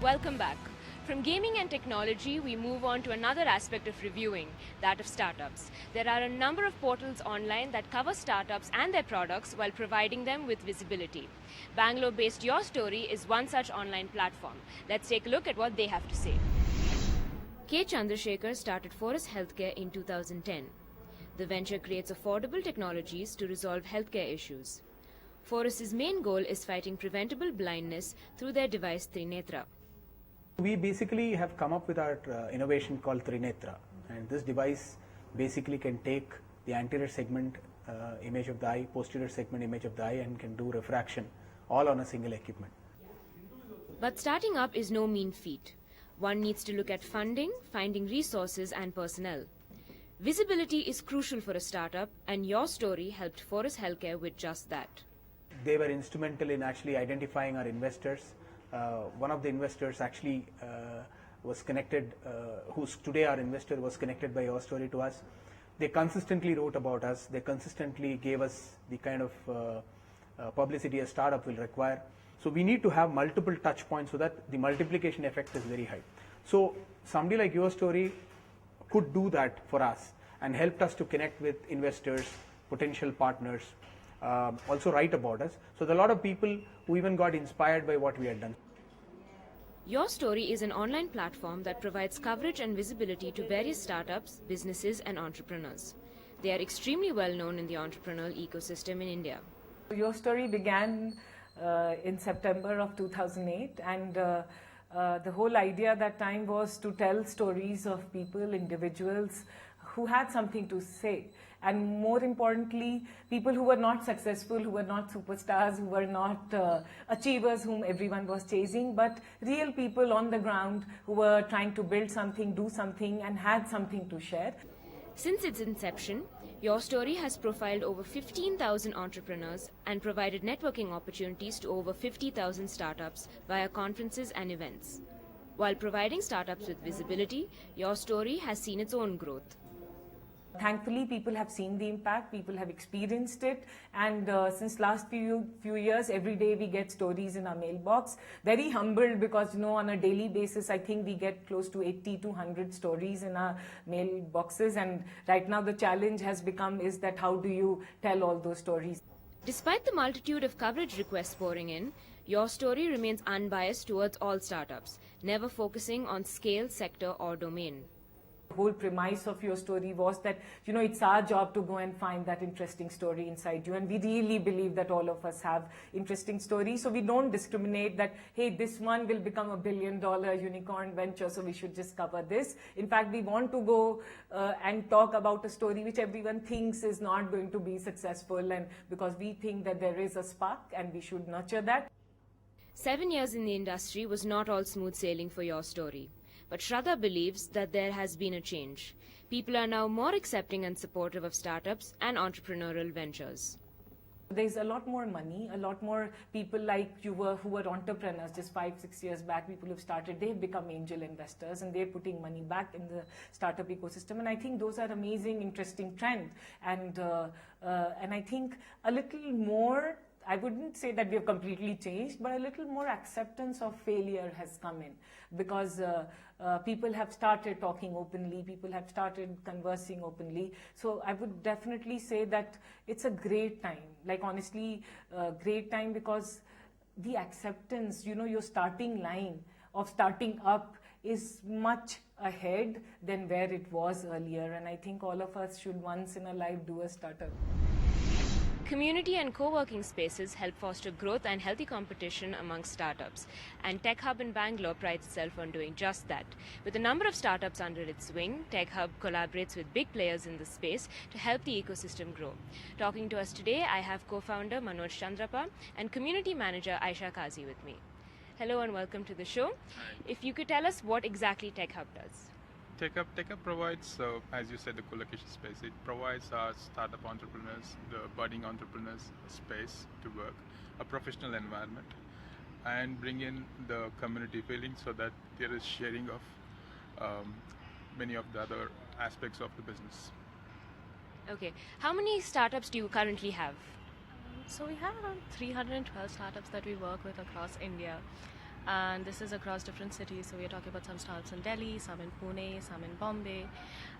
Welcome back. From gaming and technology, we move on to another aspect of reviewing, that of startups. There are a number of portals online that cover startups and their products while providing them with visibility. Bangalore-based Your Story is one such online platform. Let's take a look at what they have to say. K. Chandrasekhar started Forus Healthcare in 2010. The venture creates affordable technologies to resolve healthcare issues. Forus's main goal is fighting preventable blindness through their device Trinetra. We basically have come up with our innovation called Trinetra, and this device basically can take the anterior segment image of the eye, posterior segment image of the eye, and can do refraction all on a single equipment. But starting up is no mean feat. One needs to look at funding, finding resources and personnel. Visibility is crucial for a startup, and Your Story helped Forus Healthcare with just that. They were instrumental in actually identifying our investors. One of the investors actually was connected, who's today our investor, was connected by Your Story to us. They consistently wrote about us. They consistently gave us the kind of publicity a startup will require. So we need to have multiple touch points so that the multiplication effect is very high. So somebody like Your Story could do that for us and helped us to connect with investors, potential partners, also write about us. So there are a lot of people who even got inspired by what we had done. Your Story is an online platform that provides coverage and visibility to various startups, businesses and entrepreneurs. They are extremely well known in the entrepreneurial ecosystem in India. Your Story began in September of 2008, and the whole idea at that time was to tell stories of people, individuals who had something to say. And more importantly, people who were not successful, who were not superstars, who were not achievers whom everyone was chasing, but real people on the ground who were trying to build something, do something, and had something to share. Since its inception, Your Story has profiled over 15,000 entrepreneurs and provided networking opportunities to over 50,000 startups via conferences and events. While providing startups with visibility, Your Story has seen its own growth. Thankfully, people have seen the impact, people have experienced it, and since last few years, every day we get stories in our mailbox. Very humbled because, on a daily basis, I think we get close to 80 to 100 stories in our mailboxes, and right now the challenge has become is that how do you tell all those stories? Despite the multitude of coverage requests pouring in, Your Story remains unbiased towards all startups, never focusing on scale, sector or domain. The whole premise of Your Story was that, it's our job to go and find that interesting story inside you. And we really believe that all of us have interesting stories. So we don't discriminate that, hey, this one will become $1 billion unicorn venture, so we should just cover this. In fact, we want to go and talk about a story which everyone thinks is not going to be successful, and because we think that there is a spark and we should nurture that. 7 years in the industry was not all smooth sailing for Your Story. But Shraddha believes that there has been a change. People are now more accepting and supportive of startups and entrepreneurial ventures. There's a lot more money, a lot more people like you who were entrepreneurs just 5-6 years back. People who've started, they've become angel investors and they're putting money back in the startup ecosystem. And I think those are amazing, interesting trends. And I think a little more, I wouldn't say that we have completely changed, but a little more acceptance of failure has come in because people have started talking openly, people have started conversing openly. So I would definitely say that it's a great time, like honestly, great time because the acceptance, your starting line of starting up is much ahead than where it was earlier. And I think all of us should once in a life do a startup. Community and co-working spaces help foster growth and healthy competition amongst startups. And Tech Hub in Bangalore prides itself on doing just that. With a number of startups under its wing, Tech Hub collaborates with big players in the space to help the ecosystem grow. Talking to us today, I have co-founder Manoj Chandrapa and community manager Aisha Kazi with me. Hello and welcome to the show. Hi. If you could tell us what exactly Tech Hub does. Tech Hub provides, as you said, the co-location space. It provides our startup entrepreneurs, the budding entrepreneurs, space to work, a professional environment, and bring in the community feeling so that there is sharing of many of the other aspects of the business. Okay. How many startups do you currently have? So we have around 312 startups that we work with across India. and this is across different cities. So we are talking about some startups in Delhi, some in Pune, some in Bombay,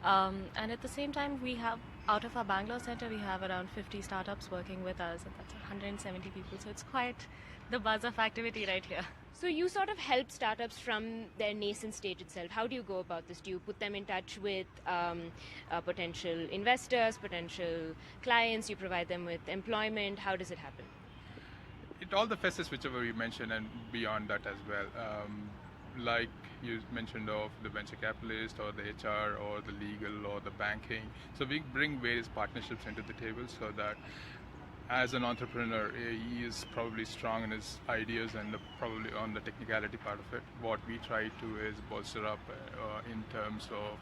and at the same time we have, out of our Bangalore center, we have around 50 startups working with us, and that's 170 people. So it's quite the buzz of activity right here. So you sort of help startups from their nascent stage itself. How do you go about this? Do you put them in touch with potential investors, potential clients? You provide them with employment? How does it happen? It all the facets whichever you mentioned and beyond that as well. Like you mentioned of the venture capitalist or the HR or the legal or the banking. So we bring various partnerships into the table so that as an entrepreneur, he is probably strong in his ideas and probably on the technicality part of it. What we try to is bolster up in terms of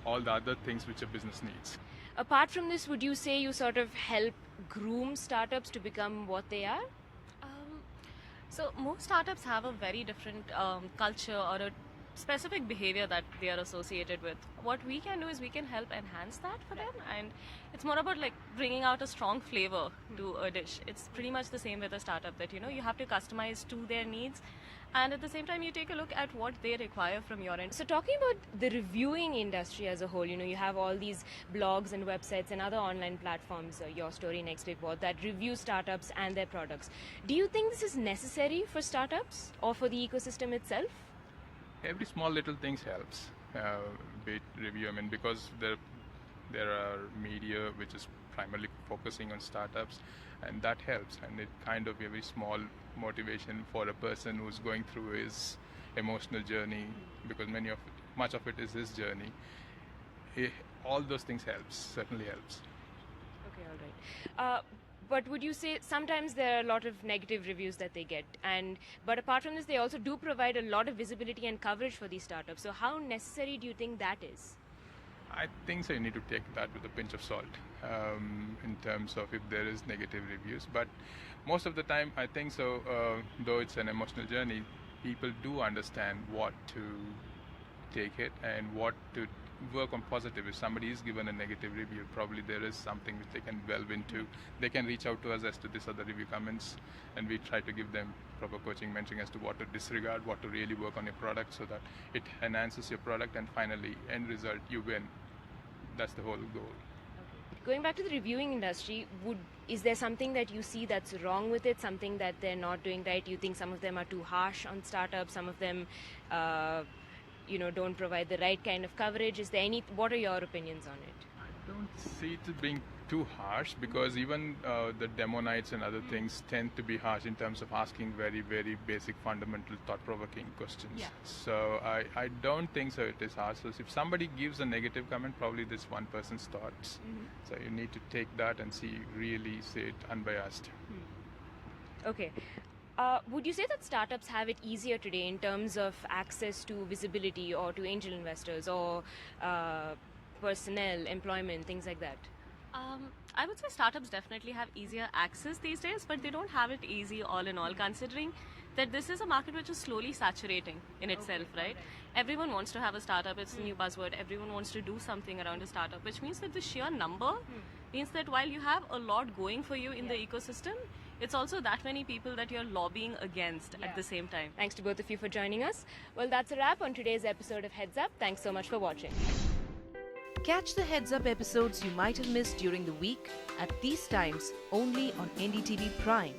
all the other things which a business needs. Apart from this, would you say you sort of help groom startups to become what they are? So most startups have a very different culture or a specific behavior that they are associated with. What we can do is we can help enhance that for them, and it's more about like bringing out a strong flavor to a dish. It's pretty much the same with a startup that you have to customize to their needs, and at the same time you take a look at what they require from your end. So talking about the reviewing industry as a whole, you have all these blogs and websites and other online platforms, Your Story, Next Big Board, that review startups and their products. Do you think this is necessary for startups or for the ecosystem itself? Every small little things helps. Be it review, because there are media which is primarily focusing on startups, and that helps, and it kind of a very small motivation for a person who's going through his emotional journey, because much of it is his journey. All those things certainly helps. Okay, all right. But would you say sometimes there are a lot of negative reviews that they get, but apart from this, they also do provide a lot of visibility and coverage for these startups. So how necessary do you think that is? I think so. You need to take that with a pinch of salt in terms of if there is negative reviews. But most of the time, I think so. Though it's an emotional journey, people do understand what to take it and what to work on positive. If somebody is given a negative review, probably there is something which they can delve into. They can reach out to us as to this other review comments, and we try to give them proper coaching, mentoring as to what to disregard, what to really work on your product so that it enhances your product, and finally, end result, you win. That's the whole goal. Going back to the reviewing industry, is there something that you see that's wrong with it, something that they're not doing right? You think some of them are too harsh on startups, some of them don't provide the right kind of coverage? What are your opinions on it? I don't see it being too harsh, because even the demo nights and other things tend to be harsh in terms of asking very, very basic, fundamental, thought-provoking questions. Yeah. So I don't think so it is harsh. So if somebody gives a negative comment, probably this one person's thoughts. So you need to take that and really say it unbiased. Okay. Would you say that startups have it easier today in terms of access to visibility or to angel investors or personnel, employment, things like that? I would say startups definitely have easier access these days, but they don't have it easy all in all, considering that this is a market which is slowly saturating in itself, right? Everyone wants to have a startup. It's a new buzzword. Everyone wants to do something around a startup, which means that the sheer number means that while you have a lot going for you in the ecosystem, it's also that many people that you're lobbying against at the same time. Thanks to both of you for joining us. Well, that's a wrap on today's episode of Heads Up. Thanks so much for watching. Catch the Heads Up episodes you might have missed during the week at these times only on NDTV Prime.